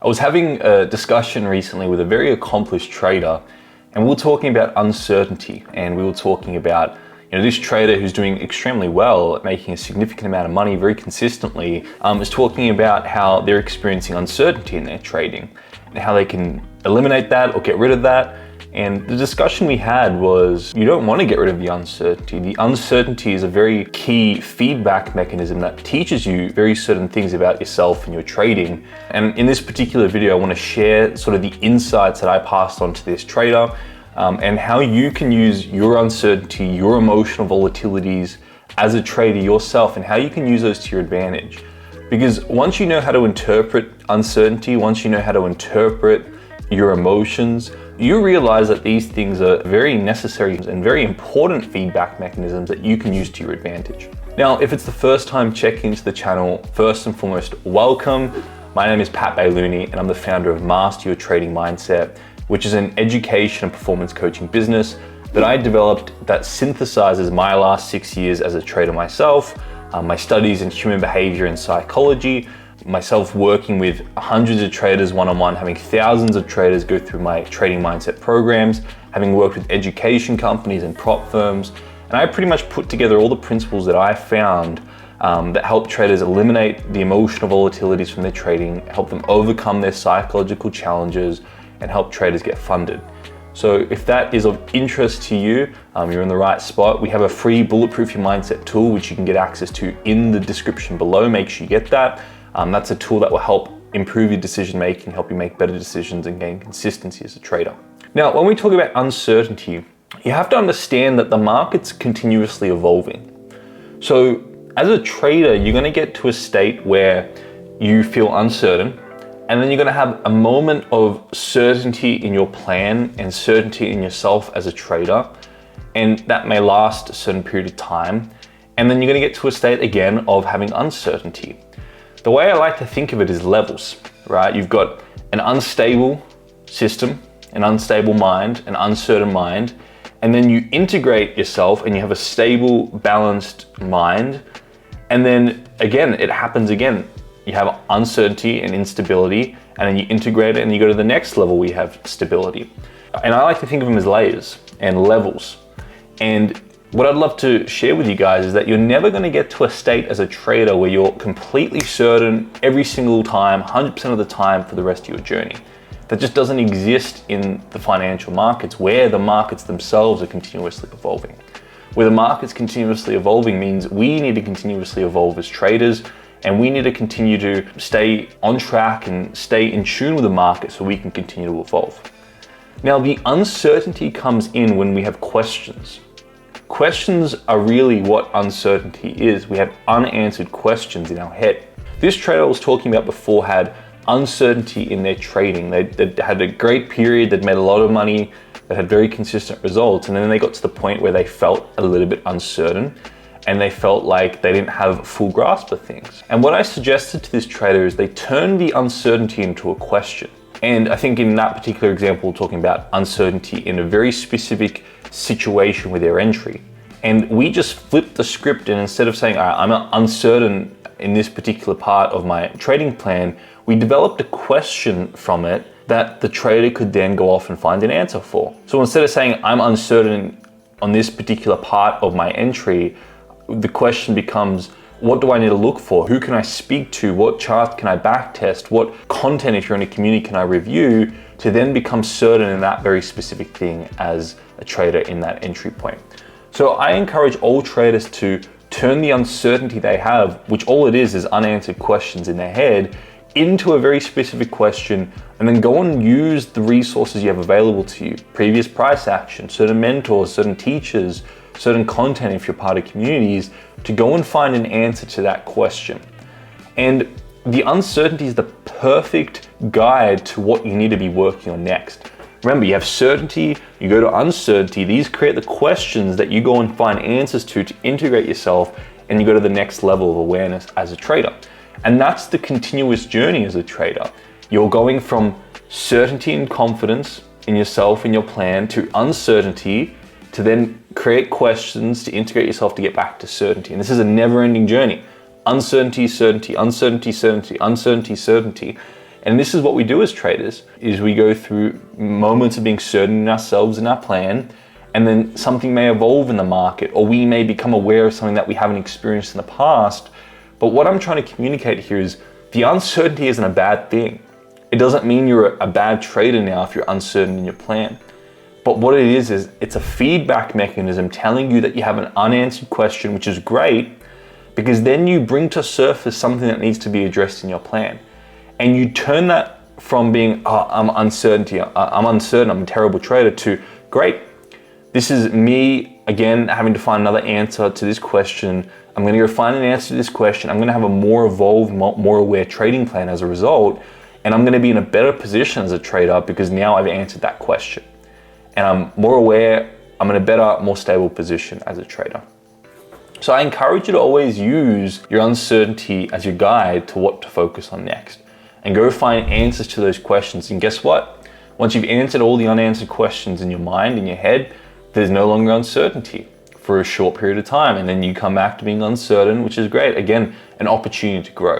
I was having a discussion recently with a very accomplished trader, and we were talking about uncertainty, and we were talking about this trader who's doing extremely well at making a significant amount of money very consistently is talking about how they're experiencing uncertainty in their trading and how they can eliminate that or get rid of that. And the discussion we had was, you don't want to get rid of the uncertainty. The uncertainty is a very key feedback mechanism that teaches you very certain things about yourself and your trading. And in this particular video, I want to share sort of the insights that I passed on to this trader and how you can use your uncertainty, your emotional volatilities as a trader yourself, and how you can use those to your advantage. Because once you know how to interpret uncertainty, once you know how to interpret your emotions, you realize that these things are very necessary and very important feedback mechanisms that you can use to your advantage. Now, if it's the first time checking into the channel, first and foremost, welcome. My name is Pat Bailuni, and I'm the founder of Master Your Trading Mindset, which is an education and performance coaching business that I developed that synthesizes my last 6 years as a trader myself, my studies in human behavior and psychology, myself working with hundreds of traders one-on-one, having thousands of traders go through my trading mindset programs, having worked with education companies and prop firms. And I pretty much put together all the principles that I found that help traders eliminate the emotional volatilities from their trading, help them overcome their psychological challenges, and help traders get funded. So if that is of interest to you, you're in the right spot. We have a free Bulletproof Your Mindset tool, which you can get access to in the description below. Make sure you get that. That's a tool that will help improve your decision making, help you make better decisions and gain consistency as a trader. Now, when we talk about uncertainty, you have to understand that the market's continuously evolving. So as a trader, you're going to get to a state where you feel uncertain, and then you're going to have a moment of certainty in your plan and certainty in yourself as a trader, and that may last a certain period of time. And then you're going to get to a state again of having uncertainty. The way I like to think of it is levels, right? You've got an unstable system, an unstable mind, an uncertain mind, and then you integrate yourself and you have a stable, balanced mind. And then again, it happens again. You have uncertainty and instability, and then you integrate it and you go to the next level where you have stability. And I like to think of them as layers and levels. And what I'd love to share with you guys is that you're never going to get to a state as a trader where you're completely certain every single time, 100% of the time for the rest of your journey. That just doesn't exist in the financial markets, where the markets themselves are continuously evolving. Where the market's continuously evolving means we need to continuously evolve as traders, and we need to continue to stay on track and stay in tune with the market so we can continue to evolve. Now, the uncertainty comes in when we have questions. Questions are really what uncertainty is. We have unanswered questions in our head. This trader I was talking about before had uncertainty in their trading. They had a great period, they'd made a lot of money, they had very consistent results, and then they got to the point where they felt a little bit uncertain and they felt like they didn't have a full grasp of things. And what I suggested to this trader is they turned the uncertainty into a question. And I think in that particular example, we're talking about uncertainty in a very specific situation with their entry. And we just flipped the script, and instead of saying, all right, I'm uncertain in this particular part of my trading plan, we developed a question from it that the trader could then go off and find an answer for. So instead of saying, I'm uncertain on this particular part of my entry, the question becomes, what do I need to look for? Who can I speak to? What charts can I back test? What content, if you're in a community, can I review to then become certain in that very specific thing as a trader in that entry point? So I encourage all traders to turn the uncertainty they have, which all it is unanswered questions in their head, into a very specific question, and then go and use the resources you have available to you. Previous price action, certain mentors, certain teachers, certain content if you're part of communities, to go and find an answer to that question. And the uncertainty is the perfect guide to what you need to be working on next. Remember, you have certainty, you go to uncertainty. These create the questions that you go and find answers to integrate yourself, and you go to the next level of awareness as a trader. And that's the continuous journey as a trader. You're going from certainty and confidence in yourself and your plan to uncertainty, to then create questions to integrate yourself to get back to certainty. And this is a never-ending journey. Uncertainty, certainty, uncertainty, certainty, uncertainty, certainty. And this is what we do as traders, is we go through moments of being certain in ourselves and our plan, and then something may evolve in the market, or we may become aware of something that we haven't experienced in the past. But what I'm trying to communicate here is the uncertainty isn't a bad thing. It doesn't mean you're a bad trader now if you're uncertain in your plan. But what it is it's a feedback mechanism telling you that you have an unanswered question, which is great, because then you bring to surface something that needs to be addressed in your plan. And you turn that from being, I'm uncertain, I'm a terrible trader, to great, this is me, again, having to find another answer to this question. I'm gonna go find an answer to this question. I'm gonna have a more evolved, more aware trading plan as a result. And I'm gonna be in a better position as a trader because now I've answered that question. And I'm more aware, I'm in a better, more stable position as a trader. So I encourage you to always use your uncertainty as your guide to what to focus on next. And go find answers to those questions. And guess what? Once you've answered all the unanswered questions in your mind, in your head, there's no longer uncertainty for a short period of time. And then you come back to being uncertain, which is great. Again, an opportunity to grow.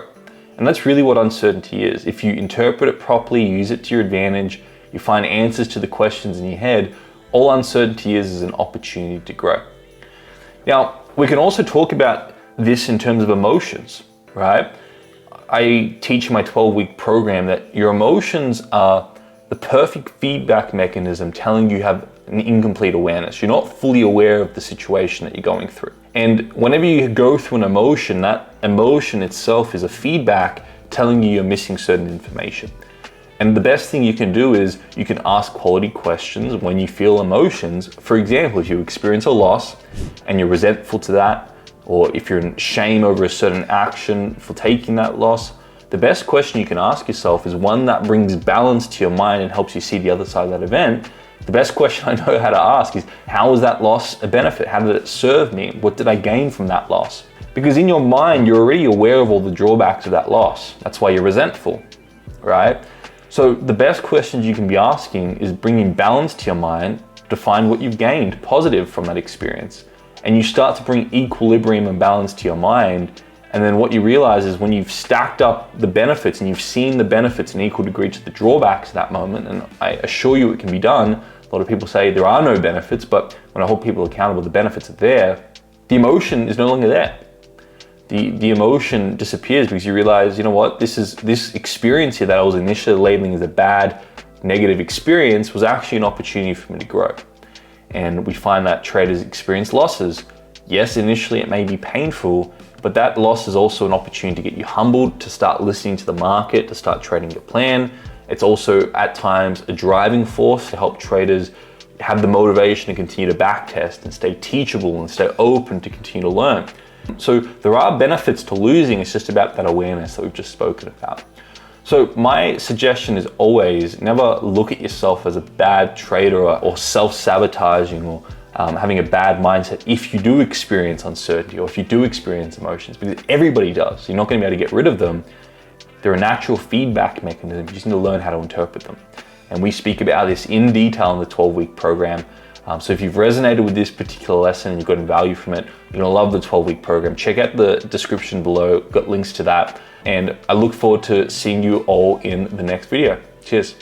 And that's really what uncertainty is. If you interpret it properly, use it to your advantage, you find answers to the questions in your head, all uncertainty is an opportunity to grow. Now, we can also talk about this in terms of emotions, right? I teach in my 12-week program that your emotions are the perfect feedback mechanism telling you have an incomplete awareness. You're not fully aware of the situation that you're going through. And whenever you go through an emotion, that emotion itself is a feedback telling you you're missing certain information. And the best thing you can do is you can ask quality questions when you feel emotions. For example, if you experience a loss and you're resentful to that, or if you're in shame over a certain action for taking that loss, the best question you can ask yourself is one that brings balance to your mind and helps you see the other side of that event. The best question I know how to ask is, how was that loss a benefit? How did it serve me? What did I gain from that loss? Because in your mind, you're already aware of all the drawbacks of that loss. That's why you're resentful, right? So the best questions you can be asking is bringing balance to your mind to find what you've gained positive from that experience. And you start to bring equilibrium and balance to your mind. And then what you realize is when you've stacked up the benefits and you've seen the benefits in equal degree to the drawbacks at that moment, and I assure you it can be done. A lot of people say there are no benefits, but when I hold people accountable, the benefits are there. The emotion is no longer there. The emotion disappears because you realize, you know what, this experience here that I was initially labeling as a bad, negative experience was actually an opportunity for me to grow. And we find that traders experience losses. Yes, initially it may be painful, but that loss is also an opportunity to get you humbled, to start listening to the market, to start trading your plan. It's also at times a driving force to help traders have the motivation to continue to backtest and stay teachable and stay open to continue to learn. So there are benefits to losing, it's just about that awareness that we've just spoken about. So my suggestion is always never look at yourself as a bad trader or self-sabotaging or having a bad mindset if you do experience uncertainty or if you do experience emotions, because everybody does. You're not going to be able to get rid of them. They're a natural feedback mechanism. You just need to learn how to interpret them. And we speak about this in detail in the 12-week program. So if you've resonated with this particular lesson and you've gotten value from it, you're gonna love the 12-week program. Check out the description below, got links to that. And I look forward to seeing you all in the next video. Cheers.